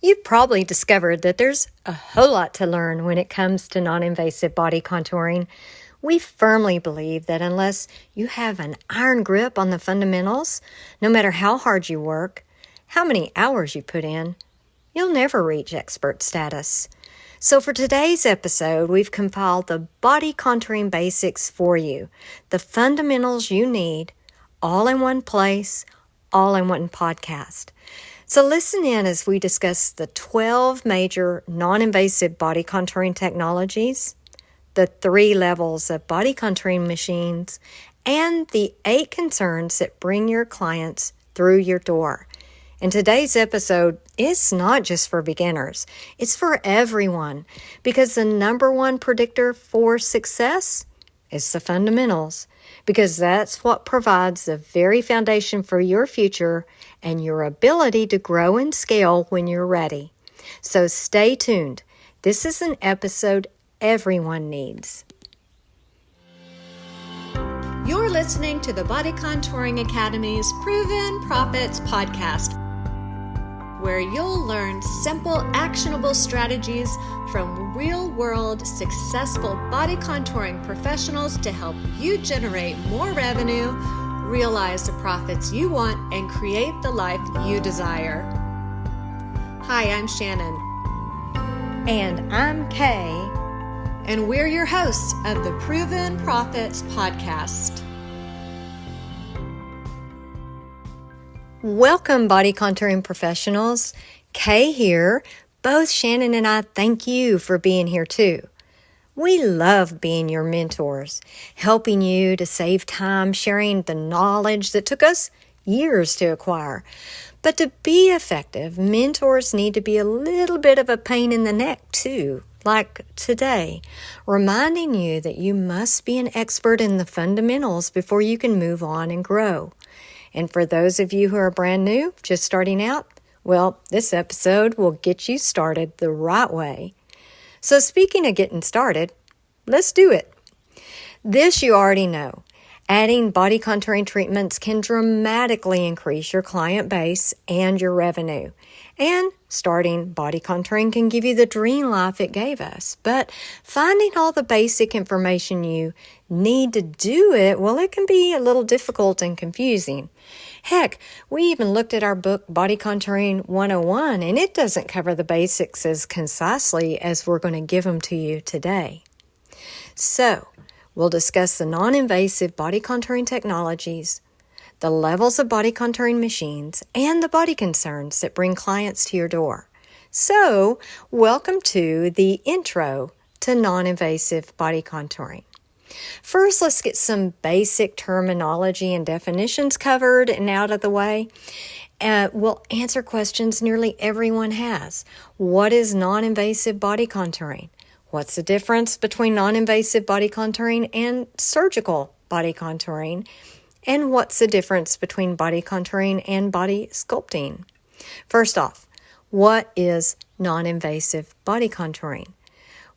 You've probably discovered that there's a whole lot to learn when it comes to non-invasive body contouring. We firmly believe that unless you have an iron grip on the fundamentals, no matter how hard you work, how many hours you put in, you'll never reach expert status. So for today's episode, we've compiled the body contouring basics for you, the fundamentals you need, all in one place, all in one podcast. So listen in as we discuss the 12 major non-invasive body contouring technologies, the 3 levels of body contouring machines, and the 8 concerns that bring your clients through your door. And today's episode is not just for beginners, it's for everyone, because the number one predictor for success is the fundamentals, because that's what provides the very foundation for your future and your ability to grow and scale when you're ready. So stay tuned. This is an episode everyone needs. You're listening to the Body Contouring Academy's Proven Profits podcast, where you'll learn simple, actionable strategies from real-world, successful body contouring professionals to help you generate more revenue, realize the profits you want, and create the life you desire. Hi, I'm Shannon. And I'm Kay. And we're your hosts of the Proven Profits podcast. Welcome, body contouring professionals. Kay here. Both Shannon and I thank you for being here too. We love being your mentors, helping you to save time, sharing the knowledge that took us years to acquire. But to be effective, mentors need to be a little bit of a pain in the neck too, like today, reminding you that you must be an expert in the fundamentals before you can move on and grow. And for those of you who are brand new, just starting out, well, this episode will get you started the right way. So speaking of getting started, let's do it. This you already know. Adding body contouring treatments can dramatically increase your client base and your revenue. And starting body contouring can give you the dream life it gave us. But finding all the basic information you need to do it, well, it can be a little difficult and confusing. Heck, we even looked at our book, Body Contouring 101, and it doesn't cover the basics as concisely as we're going to give them to you today. So, we'll discuss the non-invasive body contouring technologies, the levels of body contouring machines, and the body concerns that bring clients to your door. So, welcome to the intro to non-invasive body contouring. First, let's get some basic terminology and definitions covered and out of the way. We'll answer questions nearly everyone has. What is non-invasive body contouring? What's the difference between non-invasive body contouring and surgical body contouring? And what's the difference between body contouring and body sculpting? First off, what is non-invasive body contouring?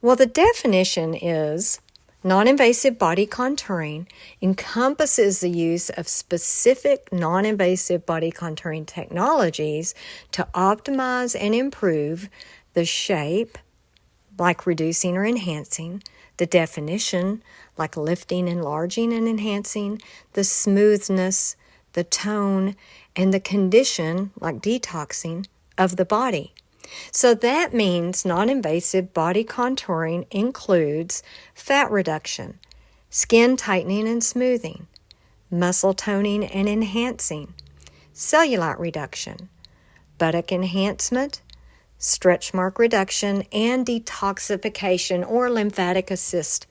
Well, the definition is non-invasive body contouring encompasses the use of specific non-invasive body contouring technologies to optimize and improve the shape, like reducing or enhancing, the definition, like lifting, enlarging, and enhancing, the smoothness, the tone, and the condition, like detoxing, of the body. So that means non-invasive body contouring includes fat reduction, skin tightening and smoothing, muscle toning and enhancing, cellulite reduction, buttock enhancement, stretch mark reduction, and detoxification or lymphatic assist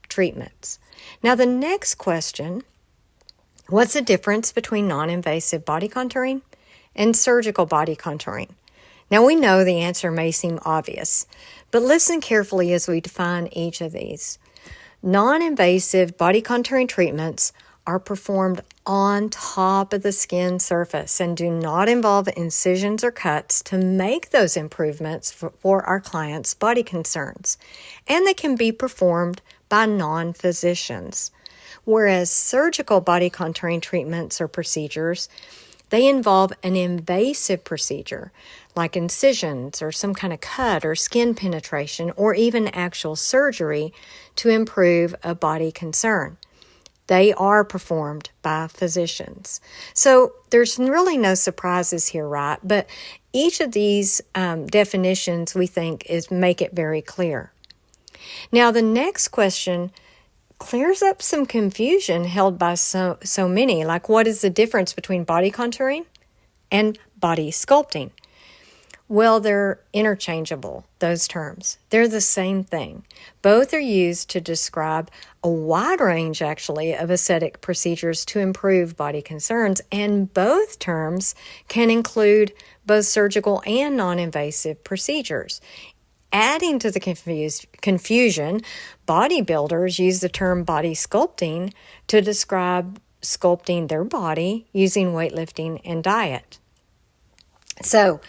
treatments. Now the next question, what's the difference between non-invasive body contouring and surgical body contouring? Now we know the answer may seem obvious, but listen carefully as we define each of these. Non-invasive body contouring treatments are performed on top of the skin surface and do not involve incisions or cuts to make those improvements for our clients' body concerns. And they can be performed by non-physicians. Whereas surgical body contouring treatments or procedures They involve an invasive procedure like incisions or some kind of cut or skin penetration or even actual surgery to improve a body concern. They are performed by physicians. So there's really no surprises here, right? But each of these definitions we think make it very clear. Now the next question clears up some confusion held by so many, like what is the difference between body contouring and body sculpting? Well, they're interchangeable, those terms. They're the same thing. Both are used to describe a wide range, actually, of aesthetic procedures to improve body concerns, and both terms can include both surgical and non-invasive procedures. Adding to the confusion, bodybuilders use the term body sculpting to describe sculpting their body using weightlifting and diet. So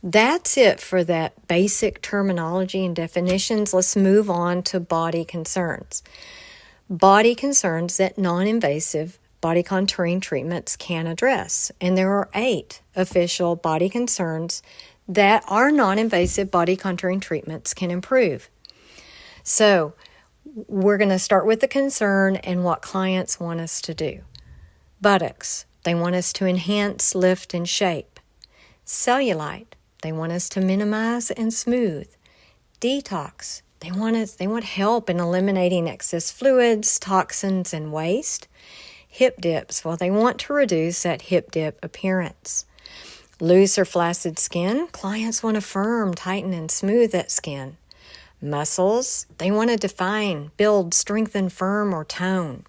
that's it for that basic terminology and definitions. Let's move on to body concerns. Body concerns that non-invasive body contouring treatments can address. And there are 8 official body concerns that our non-invasive body contouring treatments can improve. So we're going to start with the concern and what clients want us to do. Buttocks, they want us to enhance, lift, and shape. Cellulite, they want us to minimize and smooth. Detox, they want help in eliminating excess fluids, toxins, and waste. Hip dips, well, they want to reduce that hip dip appearance. Loose or flaccid skin, clients want to firm, tighten, and smooth that skin. Muscles, they want to define, build, strengthen, firm, or tone.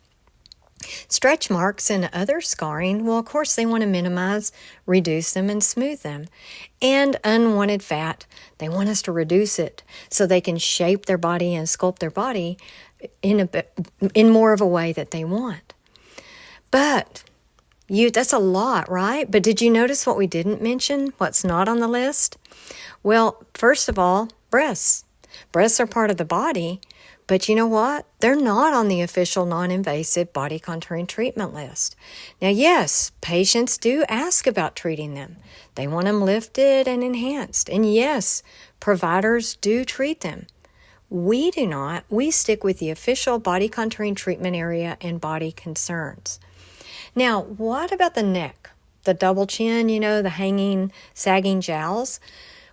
Stretch marks and other scarring, well, of course, they want to minimize, reduce them, and smooth them. And unwanted fat, they want us to reduce it so they can shape their body and sculpt their body in more of a way that they want. But that's a lot, right? But did you notice what we didn't mention? What's not on the list? Well, first of all, breasts. Breasts are part of the body, but you know what? They're not on the official non-invasive body contouring treatment list. Now, yes, patients do ask about treating them. They want them lifted and enhanced. And yes, providers do treat them. We do not. We stick with the official body contouring treatment area and body concerns. Now, what about the neck? The double chin, the hanging, sagging jowls?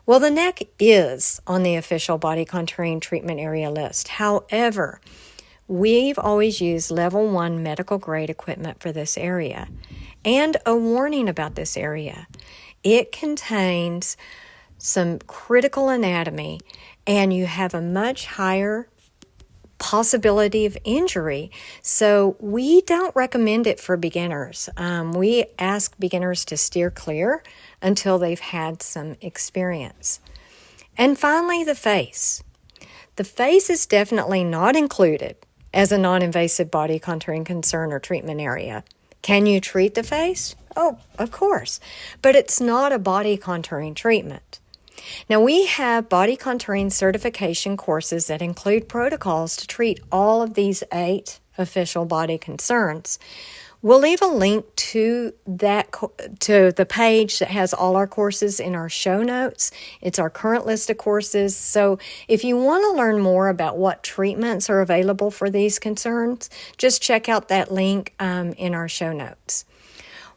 Well, the neck is on the official body contouring treatment area list. However, we've always used level 1 medical grade equipment for this area. And a warning about this area. It contains some critical anatomy, and you have a much higher possibility of injury. So we don't recommend it for beginners. We ask beginners to steer clear until they've had some experience. And finally, the face. The face is definitely not included as a non-invasive body contouring concern or treatment area. Can you treat the face? Oh, of course. But it's not a body contouring treatment. Now, we have body contouring certification courses that include protocols to treat all of these 8 official body concerns. We'll leave a link to the page that has all our courses in our show notes. It's our current list of courses. So if you want to learn more about what treatments are available for these concerns, just check out that link in our show notes.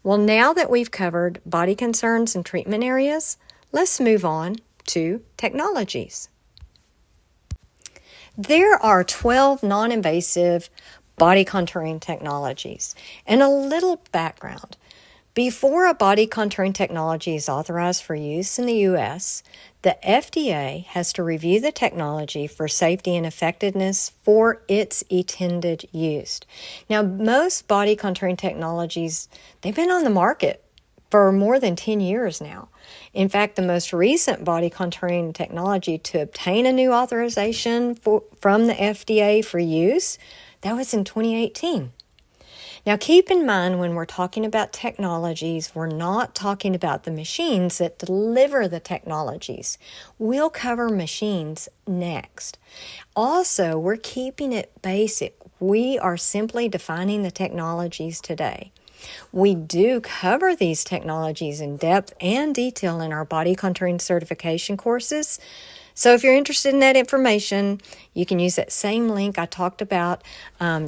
Well, now that we've covered body concerns and treatment areas, let's move on to technologies. There are 12 non-invasive body contouring technologies. And a little background. Before a body contouring technology is authorized for use in the U.S., the FDA has to review the technology for safety and effectiveness for its intended use. Now, most body contouring technologies, they've been on the market for more than 10 years now. In fact, the most recent body contouring technology to obtain a new authorization from the FDA for use, that was in 2018. Now, keep in mind when we're talking about technologies, we're not talking about the machines that deliver the technologies. We'll cover machines next. Also, we're keeping it basic. We are simply defining the technologies today. We do cover these technologies in depth and detail in our body contouring certification courses. So if you're interested in that information, you can use that same link I talked about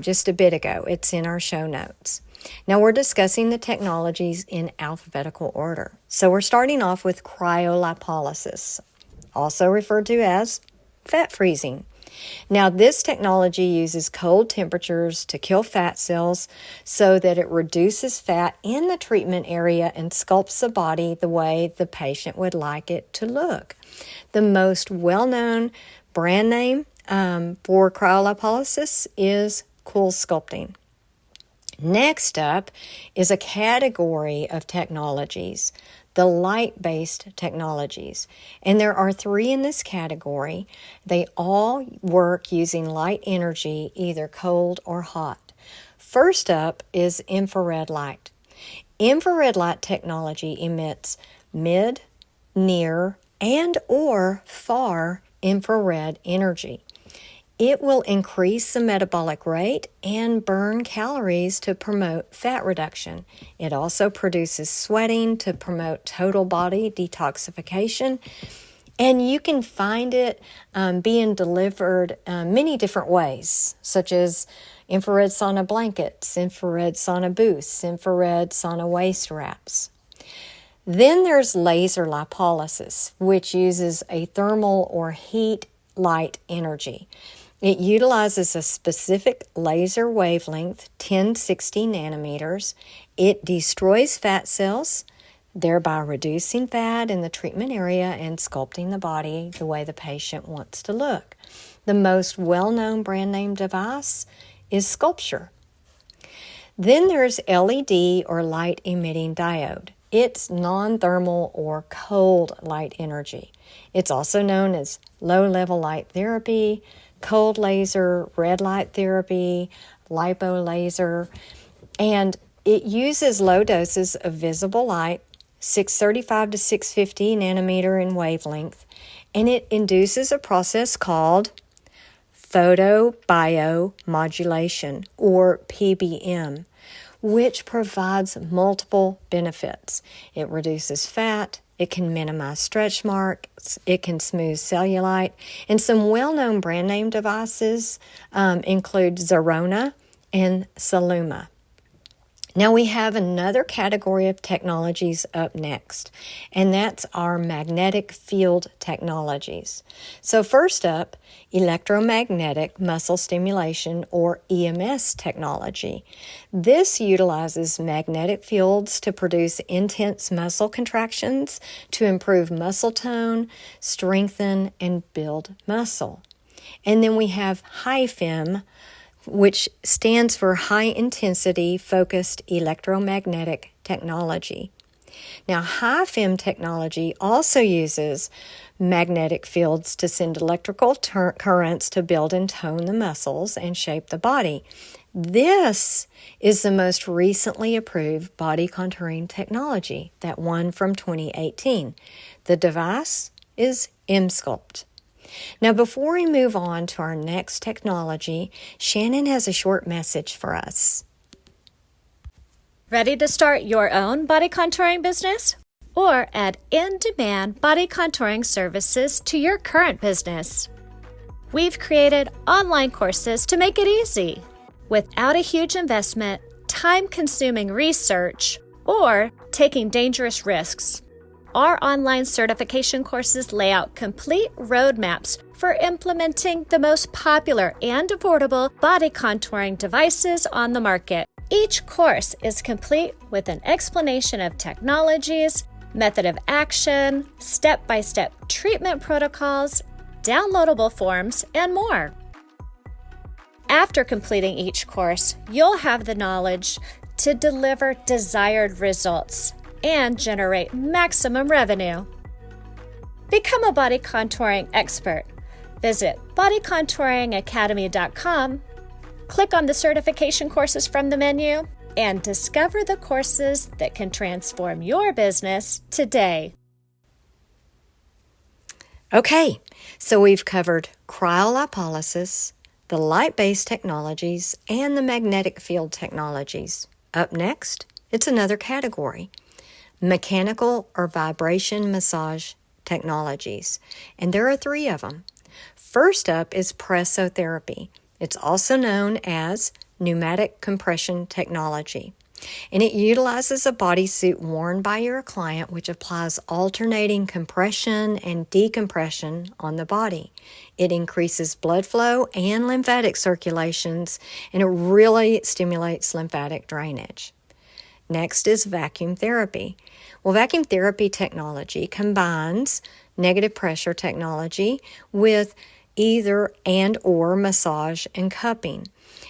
just a bit ago. It's in our show notes. Now we're discussing the technologies in alphabetical order. So we're starting off with cryolipolysis, also referred to as fat freezing. Now, this technology uses cold temperatures to kill fat cells so that it reduces fat in the treatment area and sculpts the body the way the patient would like it to look. The most well-known brand name for cryolipolysis is Cool Sculpting. Next up is a category of technologies, the light-based technologies. And there are 3 in this category. They all work using light energy, either cold or hot. First up is infrared light. Infrared light technology emits mid, near, and or far infrared energy. It will increase the metabolic rate and burn calories to promote fat reduction. It also produces sweating to promote total body detoxification. And you can find it being delivered many different ways, such as infrared sauna blankets, infrared sauna booths, infrared sauna waist wraps. Then there's laser lipolysis, which uses a thermal or heat light energy. It utilizes a specific laser wavelength, 1060 nanometers. It destroys fat cells, thereby reducing fat in the treatment area and sculpting the body the way the patient wants to look. The most well-known brand name device is Sculpture. Then there's LED or light emitting diode. It's non-thermal or cold light energy. It's also known as low-level light therapy, cold laser, red light therapy, lipo laser, and it uses low doses of visible light, 635 to 650 nanometer in wavelength, and it induces a process called photobiomodulation, or PBM, which provides multiple benefits. It reduces fat, it can minimize stretch marks, it can smooth cellulite, and some well-known brand name devices include Zerona and Saluma. Now we have another category of technologies up next, and that's our magnetic field technologies. So first up, electromagnetic muscle stimulation, or EMS technology. This utilizes magnetic fields to produce intense muscle contractions to improve muscle tone, strengthen, and build muscle. And then we have HIFIM, which stands for High Intensity Focused Electromagnetic Technology. Now, HIFIM technology also uses magnetic fields to send electrical currents to build and tone the muscles and shape the body. This is the most recently approved body contouring technology, that one from 2018. The device is Emsculpt. Now, before we move on to our next technology, Shannon has a short message for us. Ready to start your own body contouring business? Or add in-demand body contouring services to your current business? We've created online courses to make it easy, without a huge investment, time-consuming research, or taking dangerous risks. Our online certification courses lay out complete roadmaps for implementing the most popular and affordable body contouring devices on the market. Each course is complete with an explanation of technologies, method of action, step-by-step treatment protocols, downloadable forms, and more. After completing each course, you'll have the knowledge to deliver desired results and generate maximum revenue. Become a body contouring expert. Visit bodycontouringacademy.com, click on the certification courses from the menu, and discover the courses that can transform your business today. Okay, so we've covered cryolipolysis, the light-based technologies, and the magnetic field technologies. Up next It's another category. Mechanical or vibration massage technologies. And there are 3 of them. First up is pressotherapy. It's also known as pneumatic compression technology. And it utilizes a bodysuit worn by your client, which applies alternating compression and decompression on the body. It increases blood flow and lymphatic circulations, and it really stimulates lymphatic drainage. Next is vacuum therapy. Well, vacuum therapy technology combines negative pressure technology with either and or massage and cupping.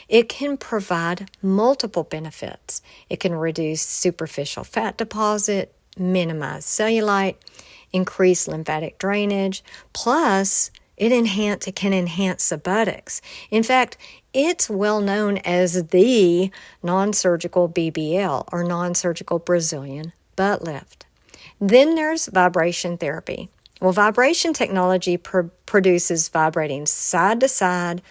It can provide multiple benefits. It can reduce superficial fat deposit, minimize cellulite, increase lymphatic drainage, plus it can enhance the buttocks. In fact, it's well known as the non-surgical BBL, or non-surgical Brazilian butt lift. Then there's vibration therapy. Well, vibration technology produces vibrating side to side,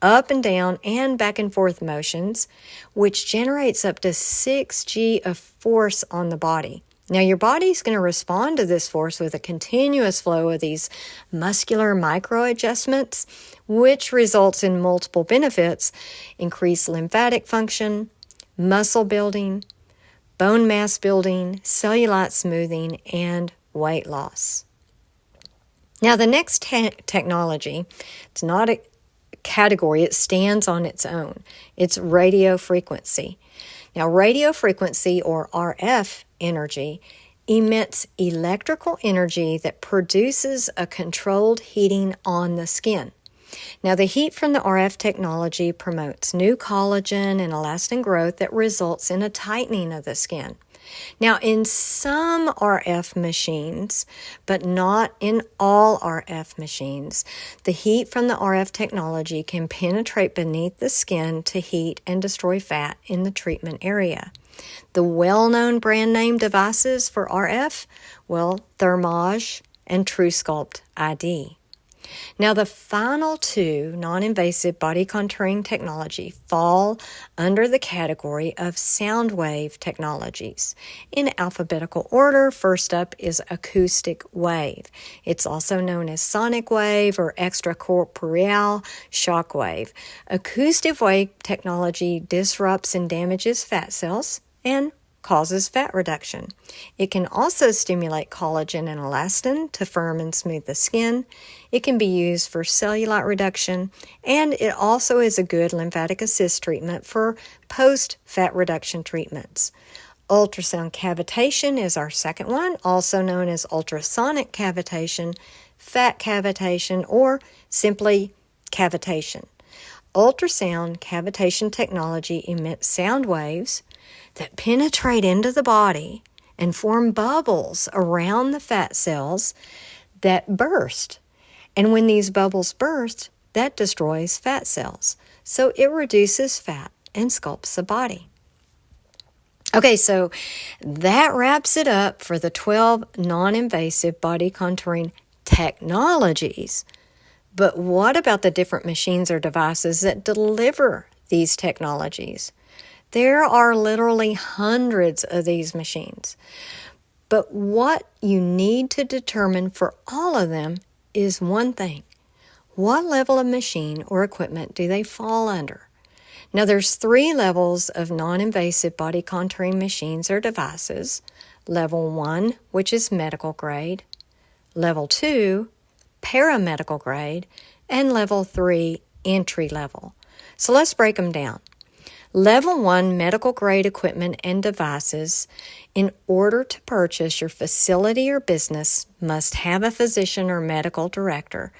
up and down, and back and forth motions, which generates up to 6G of force on the body. Now, your body's going to respond to this force with a continuous flow of these muscular micro adjustments, which results in multiple benefits: increased lymphatic function, muscle building, bone mass building, cellulite smoothing, and weight loss. Now, the next technology, it's not a category, it stands on its own. It's radio frequency. Now, radio frequency, or RF energy, emits electrical energy that produces a controlled heating on the skin. Now, the heat from the RF technology promotes new collagen and elastin growth that results in a tightening of the skin. Now, in some RF machines, but not in all RF machines, the heat from the RF technology can penetrate beneath the skin to heat and destroy fat in the treatment area. The well-known brand name devices for RF, well, Thermage and TrueSculpt ID. Now, the final 2 non-invasive body contouring technology fall under the category of sound wave technologies. In alphabetical order, first up is acoustic wave. It's also known as sonic wave or extracorporeal shock wave. Acoustic wave technology disrupts and damages fat cells and causes fat reduction. It can also stimulate collagen and elastin to firm and smooth the skin. It can be used for cellulite reduction, and it also is a good lymphatic assist treatment for post-fat reduction treatments. Ultrasound cavitation is our second one, also known as ultrasonic cavitation, fat cavitation, or simply cavitation. Ultrasound cavitation technology emits sound waves that penetrate into the body and form bubbles around the fat cells that burst. And when these bubbles burst, that destroys fat cells. So it reduces fat and sculpts the body. Okay, so that wraps it up for the 12 non-invasive body contouring technologies. But what about the different machines or devices that deliver these technologies? There are literally hundreds of these machines. But what you need to determine for all of them is one thing. What level of machine or equipment do they fall under? Now, there's 3 levels of non-invasive body contouring machines or devices. Level 1, which is medical grade. Level 2, paramedical grade. And level 3, entry level. So let's break them down. Level 1 medical grade equipment and devices, in order to purchase, your facility or business must have a physician or medical director.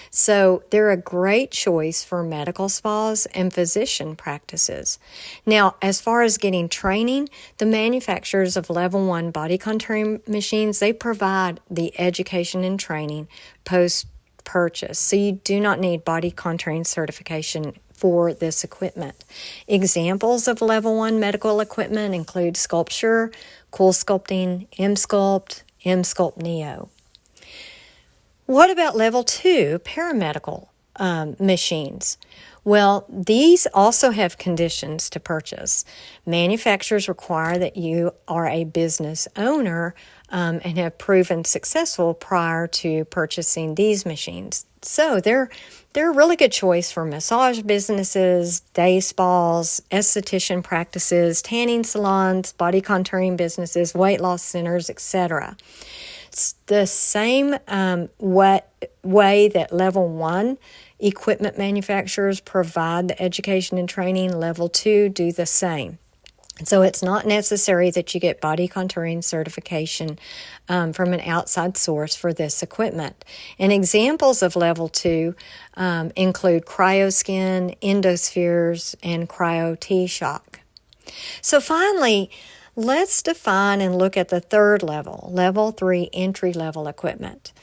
So they're a great choice for medical spas and physician practices. Now, as far as getting training, the manufacturers of level 1 body contouring machines, they provide the education and training post-purchase. So you do not need body contouring certification for this equipment. Examples of level 1 medical equipment include Sculpture, Cool Sculpting, M-Sculpt, M-Sculpt Neo. What about level 2 paramedical machines? Well, these also have conditions to purchase. Manufacturers require that you are a business owner and have proven successful prior to purchasing these machines. So they're a really good choice for massage businesses, day spas, esthetician practices, tanning salons, body contouring businesses, weight loss centers, etc. It's the same way that level 1 equipment manufacturers provide the education and training, level 2 do the same. So it's not necessary that you get body contouring certification from an outside source for this equipment. And examples of level 2 include cryoskin, endospheres, and cryo T-shock. So finally, let's define and look at the third level, level 3 entry-level equipment.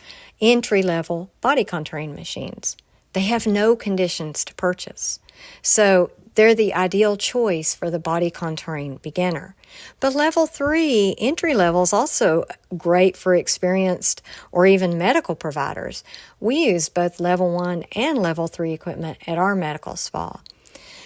Entry-level body contouring machines. They have no conditions to purchase. So they're the ideal choice for the body contouring beginner. But level 3 entry level is also great for experienced or even medical providers. We use both level 1 and level 3 equipment at our medical spa.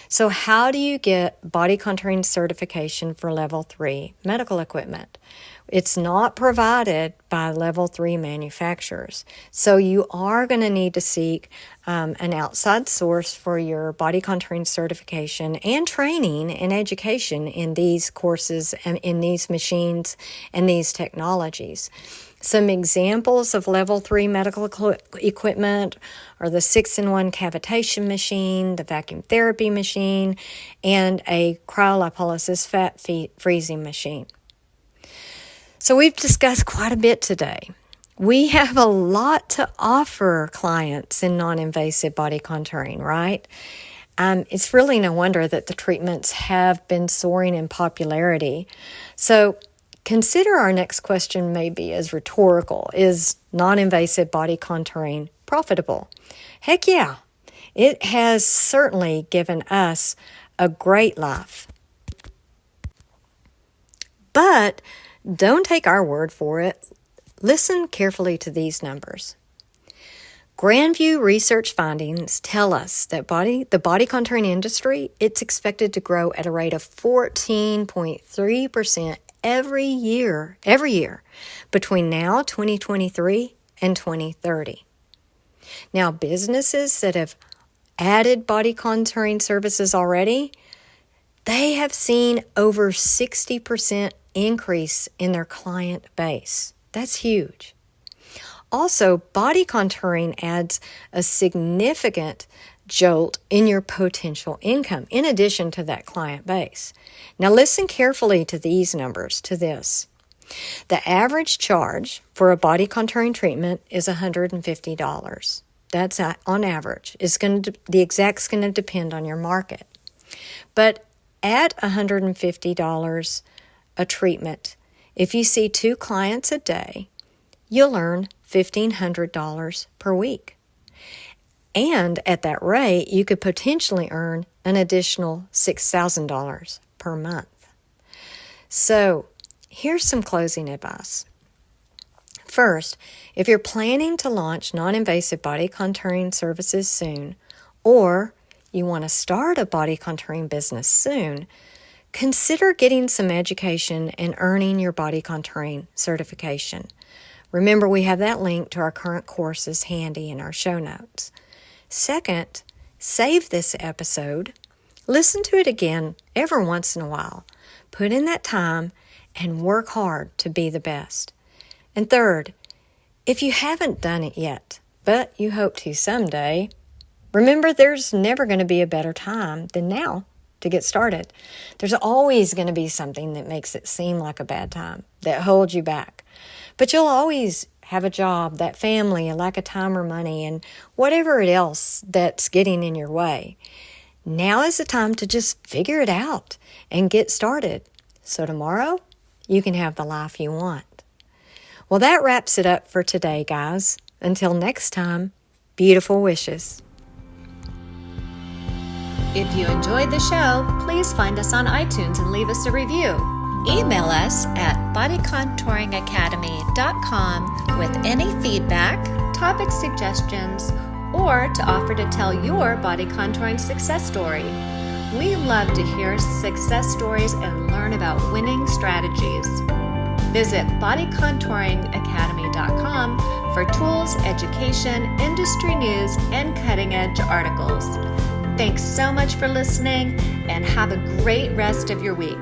So how do you get body contouring certification for level 3 medical equipment? It's not provided by level 3 manufacturers. So you are going to need to seek an outside source for your body contouring certification and training and education in these courses and in these machines and these technologies. Some examples of level 3 medical equipment are the 6-in-1 cavitation machine, the vacuum therapy machine, and a cryolipolysis fat freezing machine. So we've discussed quite a bit today. We have a lot to offer clients in non-invasive body contouring, right? It's really no wonder that the treatments have been soaring in popularity. So consider our next question maybe as rhetorical. Is non-invasive body contouring profitable? Heck yeah. It has certainly given us a great life. But don't take our word for it. Listen carefully to these numbers. Grandview research findings tell us that the body contouring industry, it's expected to grow at a rate of 14.3% every year between now, 2023, and 2030. Now, businesses that have added body contouring services already, they have seen over 60% increase in their client base. That's huge. Also, body contouring adds a significant jolt in your potential income in addition to that client base. Now listen carefully to these numbers, to this. The average charge for a body contouring treatment is $150. That's on average. The exact's going to depend on your market. But at $150 a treatment, if you see 2 clients a day, you'll earn $1,500 per week. And at that rate, you could potentially earn an additional $6,000 per month. So here's some closing advice. First, if you're planning to launch non-invasive body contouring services soon, or you want to start a body contouring business soon, consider getting some education and earning your body contouring certification. Remember, we have that link to our current courses handy in our show notes. Second, save this episode. Listen to it again every once in a while. Put in that time and work hard to be the best. And third, if you haven't done it yet, but you hope to someday, remember there's never going to be a better time than now to get started. There's always going to be something that makes it seem like a bad time, that holds you back. But you'll always have a job, that family, a lack of time or money, and whatever else that's getting in your way. Now is the time to just figure it out and get started. So tomorrow, you can have the life you want. Well, that wraps it up for today, guys. Until next time, beautiful wishes. If you enjoyed the show, please find us on iTunes and leave us a review. Email us at bodycontouringacademy.com with any feedback, topic suggestions, or to offer to tell your body contouring success story. We love to hear success stories and learn about winning strategies. Visit bodycontouringacademy.com for tools, education, industry news, and cutting-edge articles. Thanks so much for listening, and have a great rest of your week.